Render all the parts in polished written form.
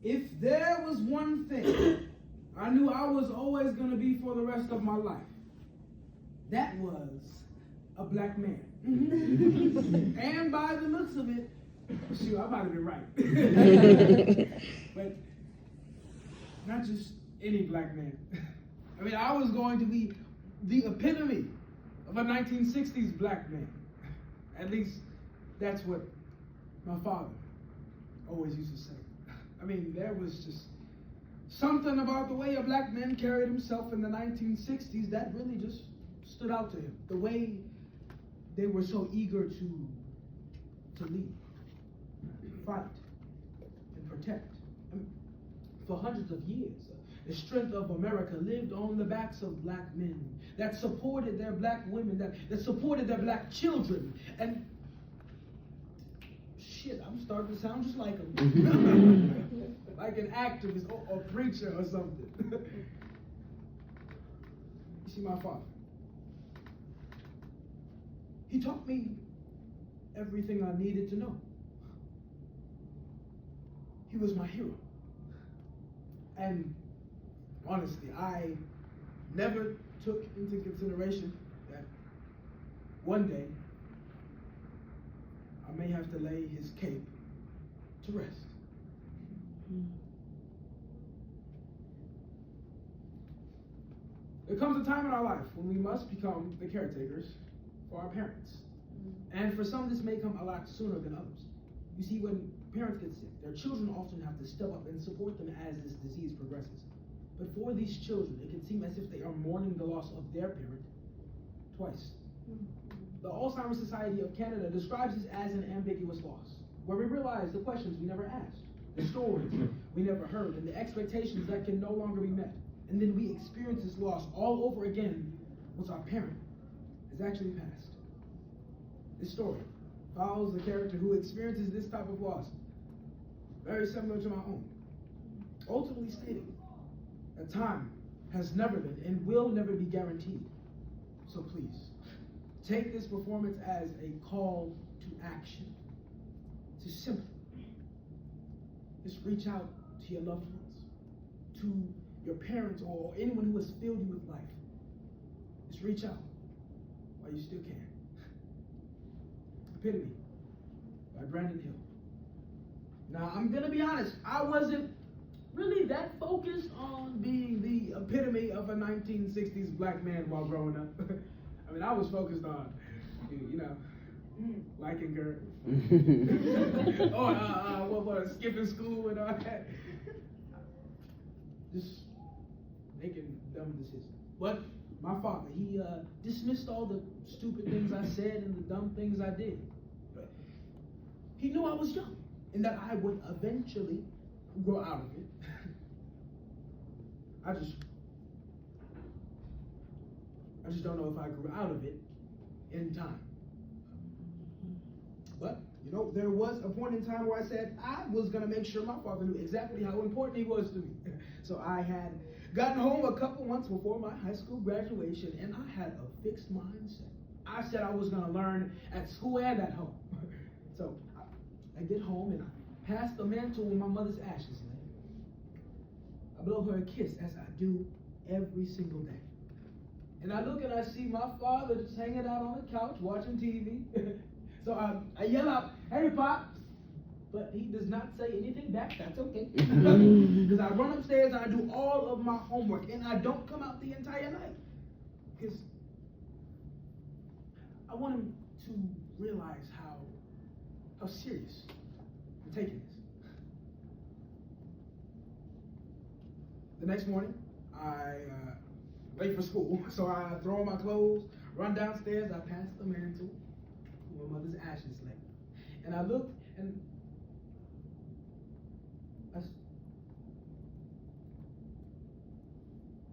If there was one thing I knew I was always going to be for the rest of my life, that was a black man. And by the looks of it, shoot, I might have been right. But not just any black man. I mean, I was going to be the epitome of a 1960s black man. At least that's what my father always used to say. I mean, there was just something about the way a black man carried himself in the 1960s that really just stood out to him. The way they were so eager to lead, fight, and protect. I mean, for hundreds of years, the strength of America lived on the backs of black men that supported their black women, that supported their black children. And shit, I'm starting to sound just like him. Like an activist or preacher or something. You see, my father, he taught me everything I needed to know. He was my hero. And honestly, I never took into consideration that one day I may have to lay his cape to rest. There comes a time in our life when we must become the caretakers for our parents. And for some, this may come a lot sooner than others. You see, when parents get sick, their children often have to step up and support them as this disease progresses. But for these children, it can seem as if they are mourning the loss of their parent twice. The Alzheimer's Society of Canada describes this as an ambiguous loss, where we realize the questions we never asked, the stories we never heard, and the expectations that can no longer be met. And then we experience this loss all over again once our parent has actually passed. This story follows the character who experiences this type of loss, very similar to my own, ultimately stating that time has never been and will never be guaranteed. So please, take this performance as a call to action, to simply just reach out to your loved ones, to your parents or anyone who has filled you with life. Just reach out while you still can. Epitome by Brandon Hill. Now, I'm going to be honest, I wasn't really that focused on being the epitome of a 1960s black man while growing up. I mean, I was focused on, you know, liking girls. Or skipping school and all that. Just making dumb decisions. But my father, he dismissed all the stupid things I said and the dumb things I did. But he knew I was young and that I would eventually grow out of it. I just don't know if I grew out of it in time. But, you know, there was a point in time where I said I was going to make sure my father knew exactly how important he was to me. So I had gotten home a couple months before my high school graduation, and I had a fixed mindset. I said I was going to learn at school and at home. So I get home and I pass the mantle where my mother's ashes lay. I blow her a kiss as I do every single day. And I look and I see my father just hanging out on the couch watching TV. So I yell out, "Hey, Pop!" But he does not say anything back. That's okay. Because I run upstairs and I do all of my homework. And I don't come out the entire night. Because I want him to realize how serious I'm taking this. The next morning, I late for school, so I throw on my clothes, run downstairs, I pass the mantle where my mother's ashes lay. And I look and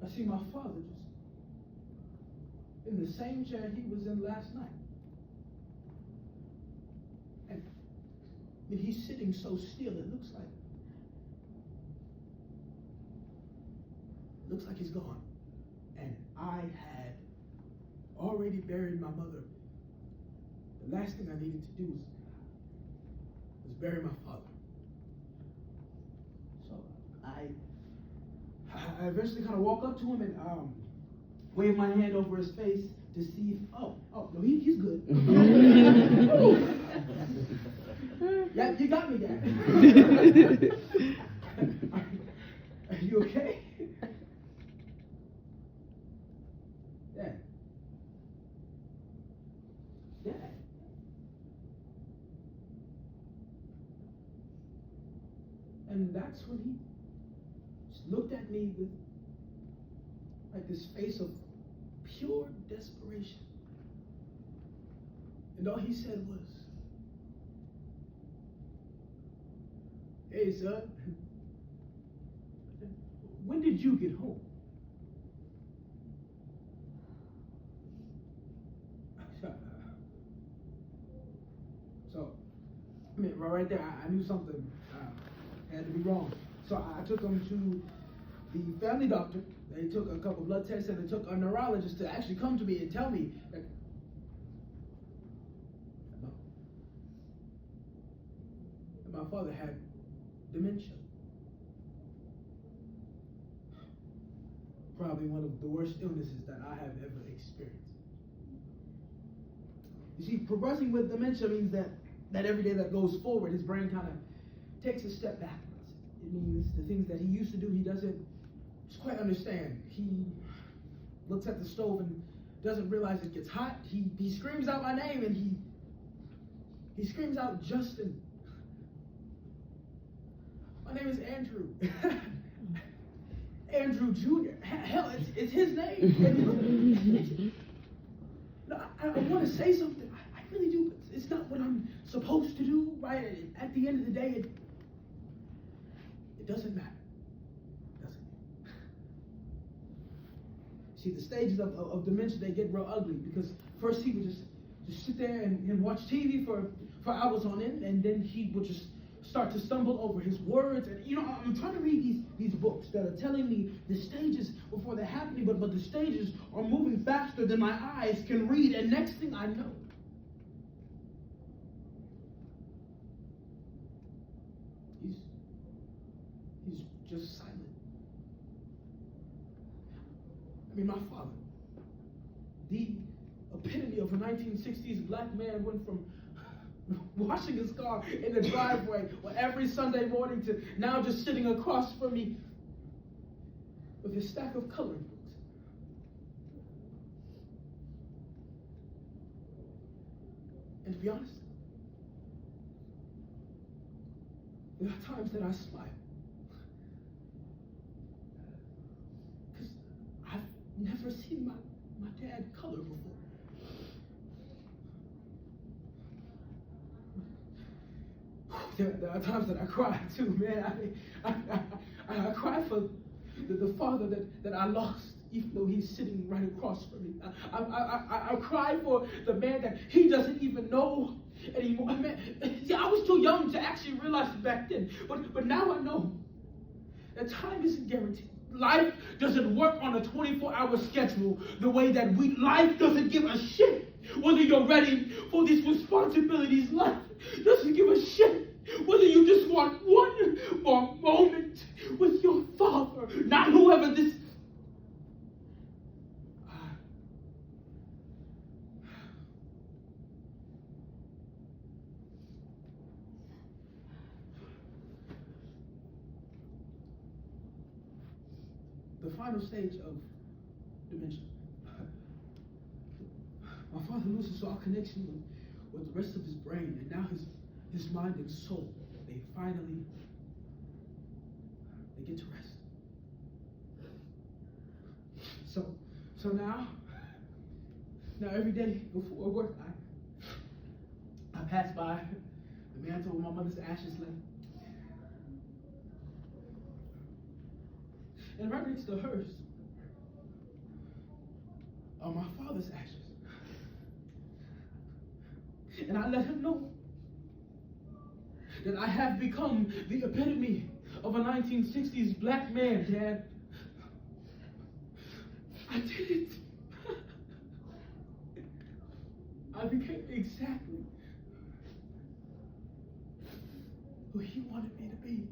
I see my father just in the same chair he was in last night. And he's sitting so still, it looks like he's gone. And I had already buried my mother. The last thing I needed to do was bury my father. So I eventually kind of walk up to him and wave my hand over his face to see if, no, he's good. Yeah, you got me, Dad. Are you okay? Dad. Dad. And that's when he just looked at me with like this face of pure desperation. And all he said was, "Hey, son, when did you get home?" So, I mean, right there, I knew something had to be wrong. So I took him to the family doctor. They took a couple blood tests and they took a neurologist to actually come to me and tell me that my father had dementia. Probably one of the worst illnesses that I have ever experienced. You see, progressing with dementia means that every day that goes forward, his brain kind of takes a step backwards. It means the things that he used to do, he doesn't quite understand. He looks at the stove and doesn't realize it gets hot. He screams out my name and he screams out Justin. My name is Andrew. Andrew Jr. Hell, it's his name. I want to say something. I really do. It's not what I'm supposed to do, right? At the end of the day, it doesn't matter. See, the stages of dementia, they get real ugly because first he would just sit there and watch TV for hours on end, and then he would just start to stumble over his words. And I'm trying to read these books that are telling me the stages before they're happening, but the stages are moving faster than my eyes can read, and next thing I know, he's just silent. I mean, my father, the epitome of a 1960s black man, went from washing his car in the driveway every Sunday morning to now just sitting across from me with his stack of coloring books. And to be honest, there are times that I smile. Because I've never seen my dad color before. There are times that I cry too, man. I cry for the father that I lost, even though he's sitting right across from me. I cry for the man that he doesn't even know anymore. Man, see, I was too young to actually realize it back then, but now I know that time isn't guaranteed. Life doesn't work on a 24-hour schedule the way that life doesn't give a shit whether you're ready for these responsibilities. Life doesn't give a shit whether you just want one more moment with your father, not whoever this. The final stage of dementia. My father loses all connection with the rest of his brain, and now his mind and soul, they get to rest. So now every day before work, I pass by the mantle where my mother's ashes lay. And right next to hers are my father's ashes. And I let him know that I have become the epitome of a 1960s black man, Dad. I did it. I became exactly who he wanted me to be.